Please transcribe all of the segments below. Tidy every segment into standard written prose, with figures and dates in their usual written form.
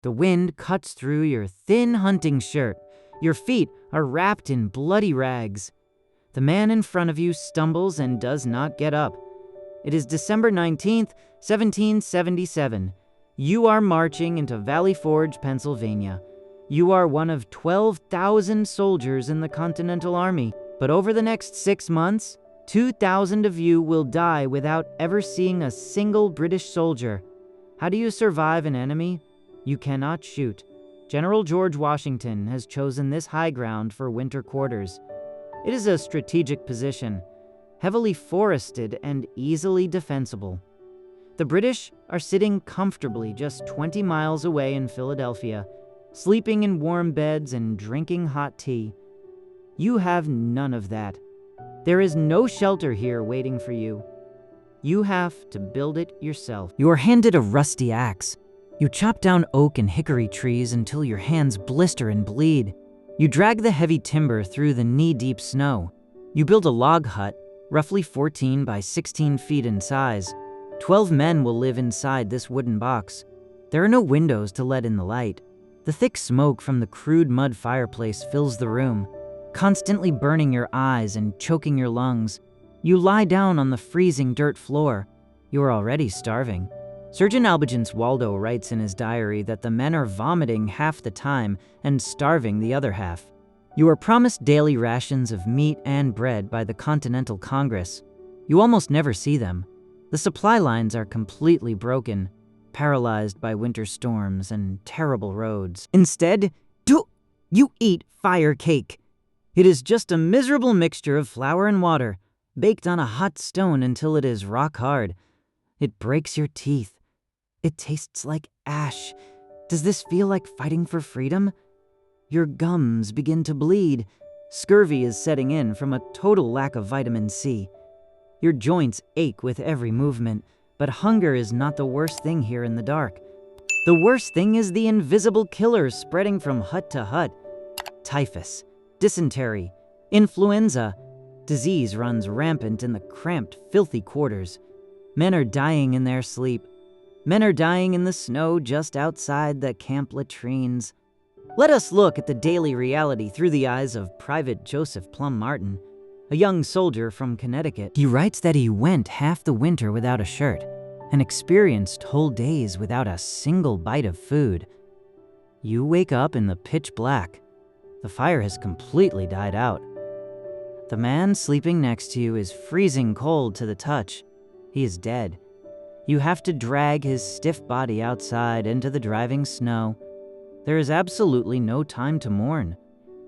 The wind cuts through your thin hunting shirt. Your feet are wrapped in bloody rags. The man in front of you stumbles and does not get up. It is December 19th, 1777. You are marching into Valley Forge, Pennsylvania. You are one of 12,000 soldiers in the Continental Army, but over the next 6 months, 2,000 of you will die without ever seeing a single British soldier. How do you survive an enemy? You cannot shoot. General George Washington has chosen this high ground for winter quarters. It is a strategic position, heavily forested and easily defensible. The British are sitting comfortably just 20 miles away in Philadelphia, sleeping in warm beds and drinking hot tea. You have none of that. There is no shelter here waiting for you. You have to build it yourself. You are handed a rusty axe. You chop down oak and hickory trees until your hands blister and bleed. You drag the heavy timber through the knee-deep snow. You build a log hut, roughly 14 by 16 feet in size. 12 men will live inside this wooden box. There are no windows to let in the light. The thick smoke from the crude mud fireplace fills the room, constantly burning your eyes and choking your lungs. You lie down on the freezing dirt floor. You are already starving. Surgeon Albigence Waldo writes in his diary that the men are vomiting half the time and starving the other half. You are promised daily rations of meat and bread by the Continental Congress. You almost never see them. The supply lines are completely broken, paralyzed by winter storms and terrible roads. Instead, you eat firecake. It is just a miserable mixture of flour and water, baked on a hot stone until it is rock hard. It breaks your teeth. It tastes like ash. Does this feel like fighting for freedom? Your gums begin to bleed. Scurvy is setting in from a total lack of vitamin C. Your joints ache with every movement, but hunger is not the worst thing here in the dark. The worst thing is the invisible killers spreading from hut to hut. Typhus, dysentery, influenza. Disease runs rampant in the cramped, filthy quarters. Men are dying in their sleep. Men are dying in the snow just outside the camp latrines. Let us look at the daily reality through the eyes of Private Joseph Plum Martin, a young soldier from Connecticut. He writes that he went half the winter without a shirt and experienced whole days without a single bite of food. You wake up in the pitch black. The fire has completely died out. The man sleeping next to you is freezing cold to the touch. He is dead. You have to drag his stiff body outside into the driving snow. There is absolutely no time to mourn.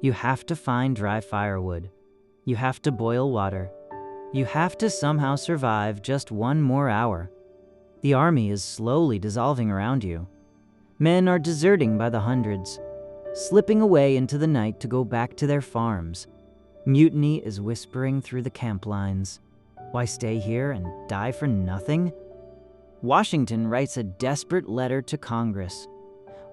You have to find dry firewood. You have to boil water. You have to somehow survive just one more hour. The army is slowly dissolving around you. Men are deserting by the hundreds, slipping away into the night to go back to their farms. Mutiny is whispering through the camp lines. Why stay here and die for nothing? Washington writes a desperate letter to Congress,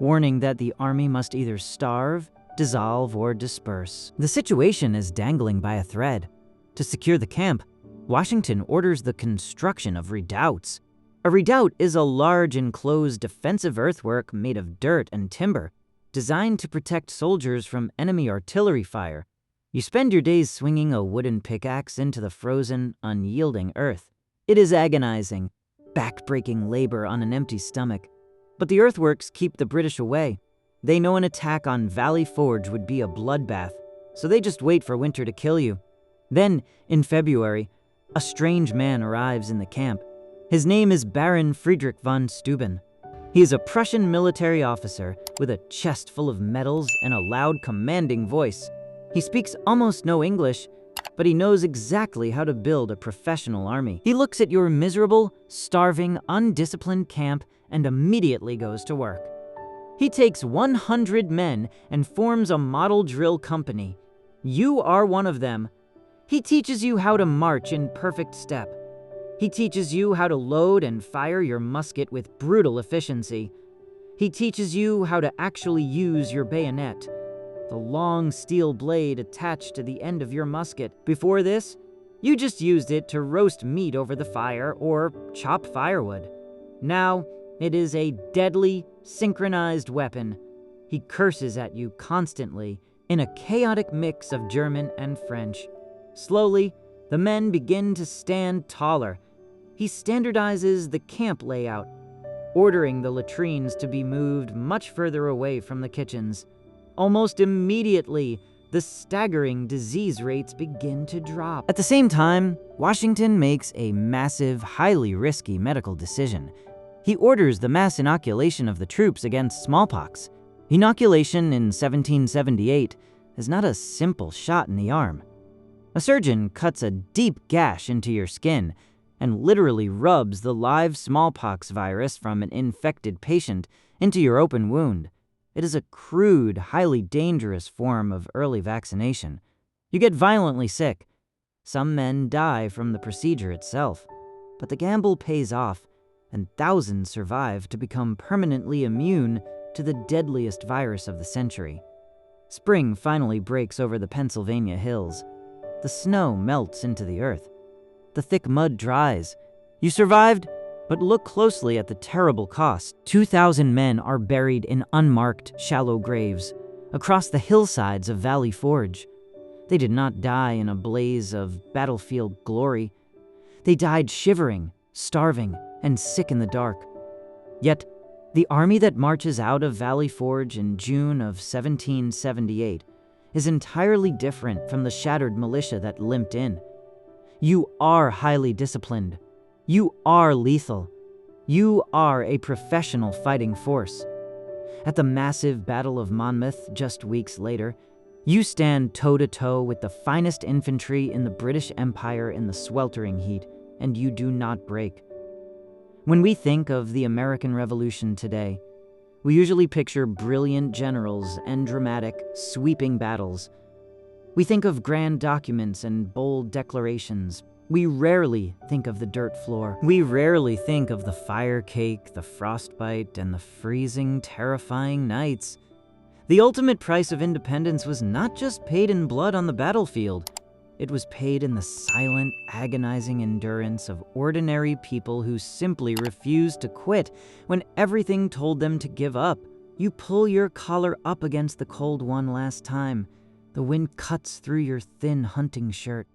warning that the army must either starve, dissolve, or disperse. The situation is dangling by a thread. To secure the camp, Washington orders the construction of redoubts. A redoubt is a large enclosed defensive earthwork made of dirt and timber, designed to protect soldiers from enemy artillery fire. You spend your days swinging a wooden pickaxe into the frozen, unyielding earth. It is agonizing, back-breaking labor on an empty stomach. But the earthworks keep the British away. They know an attack on Valley Forge would be a bloodbath, so they just wait for winter to kill you. Then, in February, a strange man arrives in the camp. His name is Baron von Steuben. He is a Prussian military officer with a chest full of medals and a loud, commanding voice. He speaks almost no English, but he knows exactly how to build a professional army. He looks at your miserable, starving, undisciplined camp and immediately goes to work. He takes 100 men and forms a model drill company. You are one of them. He teaches you how to march in perfect step. He teaches you how to load and fire your musket with brutal efficiency. He teaches you how to actually use your bayonet, the long steel blade attached to the end of your musket. Before this, you just used it to roast meat over the fire or chop firewood. Now, It is a deadly, synchronized weapon. He curses at you constantly in a chaotic mix of German and French. Slowly, the men begin to stand taller. He standardizes the camp layout, ordering the latrines to be moved much further away from the kitchens. Almost immediately, the staggering disease rates begin to drop. At the same time, Washington makes a massive, highly risky medical decision. He orders the mass inoculation of the troops against smallpox. Inoculation in 1778 is not a simple shot in the arm. A surgeon cuts a deep gash into your skin and literally rubs the live smallpox virus from an infected patient into your open wound. It is a crude, highly dangerous form of early vaccination. You get violently sick. Some men die from the procedure itself, but the gamble pays off, and thousands survive to become permanently immune to the deadliest virus of the century. Spring finally breaks over the Pennsylvania hills. The snow melts into the earth. The thick mud dries. You survived, but look closely at the terrible cost. 2,000 men are buried in unmarked, shallow graves across the hillsides of Valley Forge. They did not die in a blaze of battlefield glory. They died shivering, starving, and sick in the dark. Yet, the army that marches out of Valley Forge in June of 1778 is entirely different from the shattered militia that limped in. You are highly disciplined. You are lethal. You are a professional fighting force. At the massive Battle of Monmouth just weeks later, you stand toe-to-toe with the finest infantry in the British Empire in the sweltering heat, and you do not break. When we think of the American Revolution today, we usually picture brilliant generals and dramatic, sweeping battles. We think of grand documents and bold declarations. We rarely think of the dirt floor. We rarely think of the firecake, the frostbite, and the freezing, terrifying nights. The ultimate price of independence was not just paid in blood on the battlefield. It was paid in the silent, agonizing endurance of ordinary people who simply refused to quit when everything told them to give up. You pull your collar up against the cold one last time. The wind cuts through your thin hunting shirt.